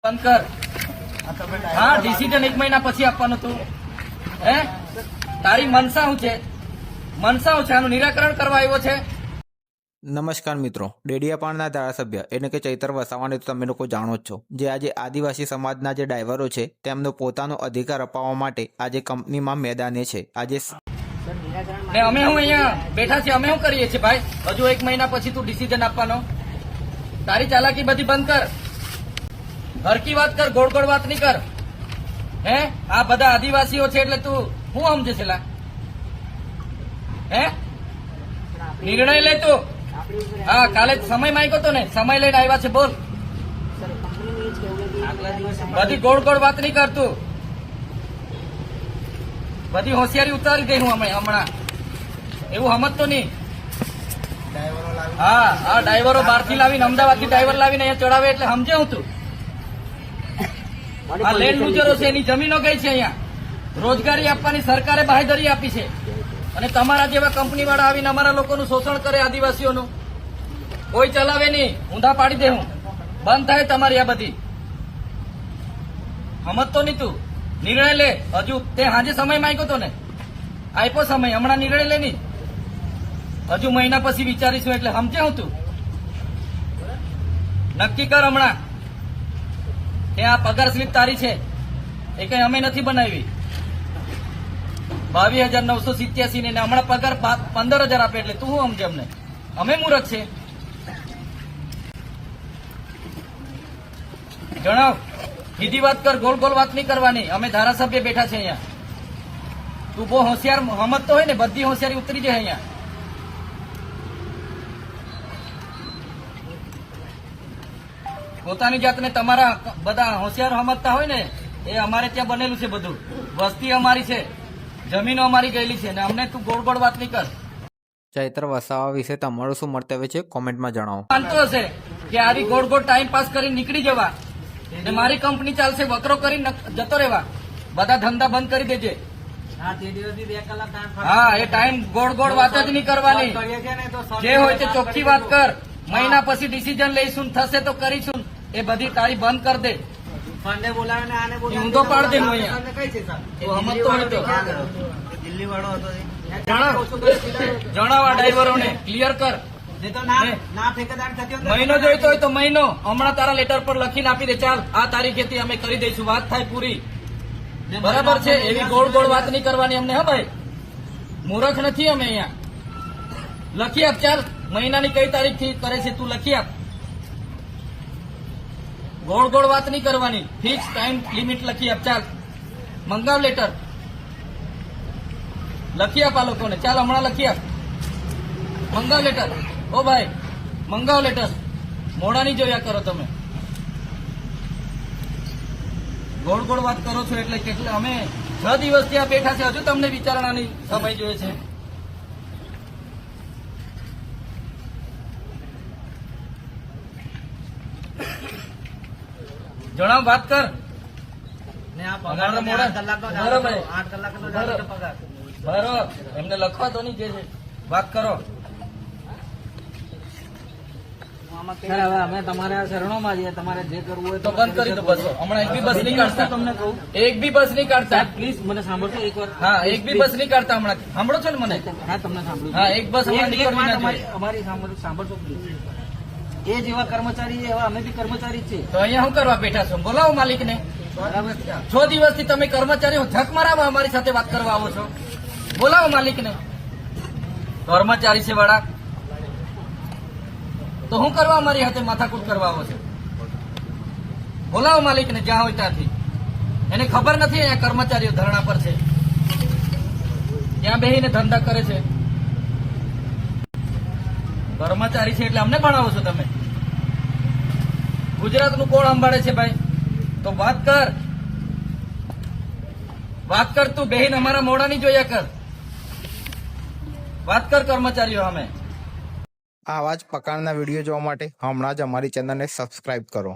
બંધ કર. હા, ડિસિઝન 1 મહિના પછી આપવાનું હતું. હે, તારી મનસા શું છે? મનસા શું છે? આનું નિરાકરણ કરવા આવ્યો છે. નમસ્કાર મિત્રો, ડેડિયાપાડના ધારાસભ્ય એટલે કે ચૈતર વસાવાને તો તમે લોકો જાણો જ છો, જે આજે આદિવાસી સમાજના જે ડ્રાઈવરો છે તેમનો પોતાનો અધિકાર અપાવવા માટે આજે કંપનીમાં મેદાને છે. આજે ને અમે હું અહીંયા બેઠા છીએ, અમે શું કરીએ છીએ ભાઈ? હજુ 1 મહિના પછી તું ડિસિઝન આપવાનો? તારી ચાલાકી બધી બંધ કર. હરકી વાત કર, ગોળ ગોળ વાત નહીં કર. હે, આ બધા આદિવાસીઓ છે એટલે તું શું સમજે છે લા? હે, નિર્ણય લે તું. હા, કાલે સમય માંગ્યો તો ને, સમય લઈને આવ્યા છે, બોલ. બધી ગોળ ગોળ વાત નહીં કરતું. બધી હોશિયારી ઉતારી દઈ હું હમણાં. એવું સમજતો નહીં. હા, આ ડ્રાઈવરો બહારથી લાવીને, અમદાવાદથી ડ્રાઈવર લાવીને અહીંયા ચડાવે એટલે સમજે હું તું. આ લેન્ડ લુઝરો છે, એની જમીનો ગઈ છે. અહીંયા રોજગારી આપવાની સરકારે બાંહેધરી આપી છે, અને તમારા જેવા કંપની વાળા આવીને અમારા લોકોનું શોષણ કરે, આદિવાસીઓનું. કોઈ ચલાવે નહીં, ઊંધા પાડી દે હું. બંધ થાય તમારી આ બધી. સમજતો નહીં તું. નિર્ણય લે. હજુ તે હાજે સમય માંગ્યો તો ને, આપ્યો સમય, હમણાં નિર્ણય લે નહીં. હજુ મહિના પછી વિચારીશું એટલે સમજે હું તું. નક્કી કર હમણાં કે આ પગાર સ્લીપ તારી છે, એ કઈ અમે નથી બનાવી. 22,987 ને હમણાં પગાર 15,000 આપે એટલે તું શું સમજે અમને? અમે મૂર્ખ છે? જણાવ. સીધી વાત કર, ગોળ ગોળ વાત નહીં કરવાની. અમે ધારાસભ્ય બેઠા છે અહીંયા. તું બહુ હોશિયાર સમજતો હોય ને, બધી હોશિયારી ઉતરી જાય અહીંયા. પોતાની જાતને તમારા બધા હોશિયાર સમજતા હોય ને, એ અમારે ત્યાં બનેલું છે બધું. વસ્તી અમારી છે, જમીનો અમારી ગયેલી છે, ને અમને તું ગોળ ગોળ વાત નહીં કર. ચૈતર વસાવા વિશે તમારું શું મંતવ્ય છે કોમેન્ટમાં જણાવો. માનતો હશે કે આવી ગોળ ગોળ ટાઈમ પાસ કરી નીકળી જવા, ને મારી કંપની ચાલશે, વકરો કરી જતો રહેવા. બધા ધંધા બંધ કરી દેજે. હા, એ ટાઈમ ગોળ ગોળ વાત જ નહીં કરવાની. જે હોય તે ચોખ્ખી વાત કર. મહિના પછી ડિસિઝન લઈશું, થશે તો કરીશું. એ બધી તારી બંધ કર દે. ઊંધો પાડ દે હું અહીંયા. જણાવ આ ડ્રાઈવરોને, ક્લિયર કર. મહિનો જોઈતો હોય તો મહિનો. હમણાં તારા લેટર પર લખીને આપી દે. ચાલ, આ તારીખેથી અમે કરી દઈશું, વાત થાય પૂરી. બરાબર છે? એવી ગોળ ગોળ વાત નહીં કરવાની અમને. હા ભાઈ, મૂર્ખ નથી અમે અહીંયા. લખી આપ. ચાલ, મહિનાની કઈ તારીખથી કરે છે તું લખી આપ. ગોળ ગોળ વાત નહીં કરવાની. ફિક્સ ટાઈમ લિમિટ લખી આપ. ચાલ, મંગાવ લેટર. લખી આપ આ લોકોને. ચાલ, હમણાં લખી આપ. મંગાવ લેટર. ઓ ભાઈ, મંગાવ લેટર. મોડા નહીં જોયા કરો તમે. ગોળ ગોળ વાત કરો છો એટલે કેટલા અમે 6 દિવસ ત્યાં બેઠા છે, હજુ તમને વિચારણાની સમય જોઈએ છે. જણાવ, વાત કર. બરોબર, એમને લખવા તો નહીં જે છે. વાત કરો. અમે તમારા શરણોમાં છીએ. તમારે જે કરવું હોય તો બંધ કરી દો બસો. હમણાં એક બી બસ નહીં કાઢતા. તમને કહું, એક બી બસ નહીં કાઢતા. પ્લીઝ મને સાંભળશો એકવાર? હા, એક બી બસ નહીં કાઢતા હમણાં. સાંભળો છો ને મને? હા, તમને સાંભળું. હા, એક બસ હમણાં નીકળવી ના જોઈએ. અમારી સાંભળશો પ્લીઝ. એ જેવા કર્મચારી એવા અમે બી કર્મચારી જ છે. તો અહીંયા શું કરવા બેઠા છો? બોલાવો માલિકને. બરાબર. 6 દિવસથી તમે કર્મચારીઓ ઝક મરાવા અમારી સાથે વાત કરવા આવો છો. બોલાવો માલિકને. કર્મચારી છે વાળા, તો શું કરવા અમારી સાથે માથાકૂટ કરવા આવો છો? બોલાવો માલિકને જ્યાં હોય ત્યાંથી. એને ખબર નથી અહીંયા કર્મચારીઓ ધરણા પર છે, ત્યાં બેસીને ધંધા કરે છે. કર્મચારી છે એટલે અમને ભણાવો છો તમે? ગુજરાતનું કોણ સંભાળે છે ભાઈ? તો વાત કર. વાત કર તું. બેહીને અમારા મોડા નહીં જોયા કર. વાત કર કર્મચારીઓ અમે. આવા જ પ્રકારના વિડીયો જોવા માટે હમણાં જ અમારી ચેનલને સબસ્ક્રાઇબ કરો.